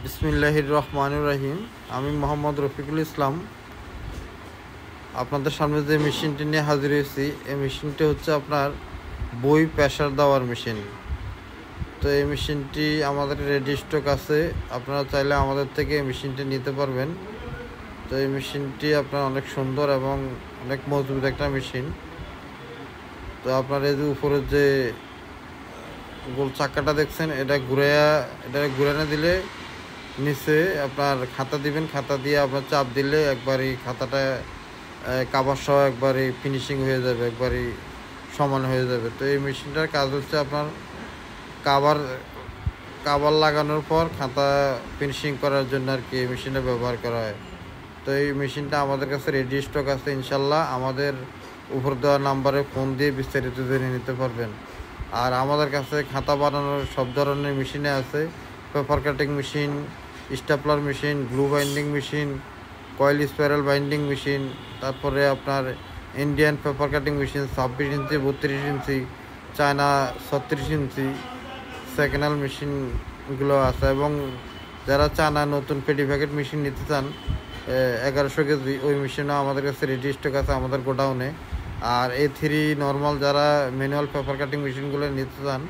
বিসমিল্লাহির রহমানির রহিম। আমি মোহাম্মদ রফিকুল ইসলাম। আপনাদের সামনে যে মেশিনটি নিয়ে হাজির হয়েছি, এই মেশিনটি হচ্ছে আপনার বই প্রেসার দেওয়ার মেশিন। তো এই মেশিনটি আমাদের রেডি স্টক আছে, আপনারা চাইলে আমাদের থেকে এই মেশিনটি নিতে পারবেন। তো এই মেশিনটি আপনার অনেক সুন্দর এবং অনেক মজবুত একটা মেশিন। তো আপনার এই যে উপরে যে গোল চাকাটা দেখছেন, এটা ঘুরানো দিলে নিচে আপনার খাতা দিবেন, খাতা দিয়ে আপনার চাপ দিলে একবারই খাতাটা কাভার সহ একবারই ফিনিশিং হয়ে যাবে, একবারই সমান হয়ে যাবে। তো এই মেশিনটার কাজ হচ্ছে আপনার কাভার লাগানোর পর খাতা ফিনিশিং করার জন্য আর কি এই মেশিনটা ব্যবহার করা হয়। তো এই মেশিনটা আমাদের কাছে রেডি স্টক আছে, ইনশাল্লাহ আমাদের উপর দেওয়া নাম্বারে ফোন দিয়ে বিস্তারিত জেনে নিতে পারবেন। আর আমাদের কাছে খাতা বানানোর সব ধরনের মেশিনে আছে, paper cutting machine, stapler machine, glue binding machine, coil spiral binding machine, তারপরে আপনার ইন্ডিয়ান পেপার কাটিং মেশিন 26 ইঞ্চি, 32 ইঞ্চি, চায়না 36 ইঞ্চি সেকেন্ড হ্যান্ড মেশিনগুলো আছে। এবং যারা চায়না নতুন পেডি প্যাকেট মেশিন নিতে চান 1100 কেজি, ওই মেশিনও আমাদের কাছে রেডি স্টক আছে আমাদের গোডাউনে। আর A3 নর্মাল যারা ম্যানুয়াল পেপার কাটিং মেশিনগুলো নিতে চান,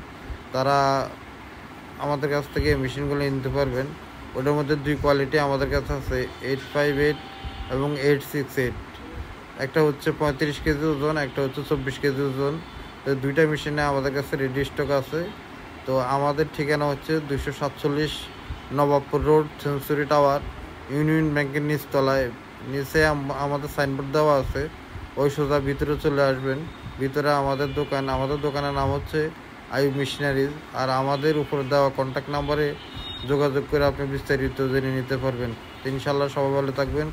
তারা আমাদের কাছ থেকে এই মেশিনগুলো নিতে পারবেন। ওটার মধ্যে দুই কোয়ালিটি আমাদের কাছে আছে, 858 এবং 868। একটা হচ্ছে 35 কেজি ওজন, একটা হচ্ছে 24 কেজি ওজন। তো দুইটা মেশিনে আমাদের কাছে রেডি স্টক আছে। তো আমাদের ঠিকানা হচ্ছে 247 Nawabpur road, century tower, union ব্যাংকের নিচতলায়। নিচে আমাদের সাইনবোর্ড দেওয়া আছে, ওই সোজা ভিতরে চলে আসবেন। ভিতরে আমাদের দোকানের নাম হচ্ছে আইয়ুব মেশিনারিজ। আর আমাদের উপরে দেওয়া কন্ট্যাক্ট নাম্বারে যোগাযোগ করে আপনি বিস্তারিত জেনে নিতে পারবেন। ইনশাল্লাহ সবাই ভালো থাকবেন।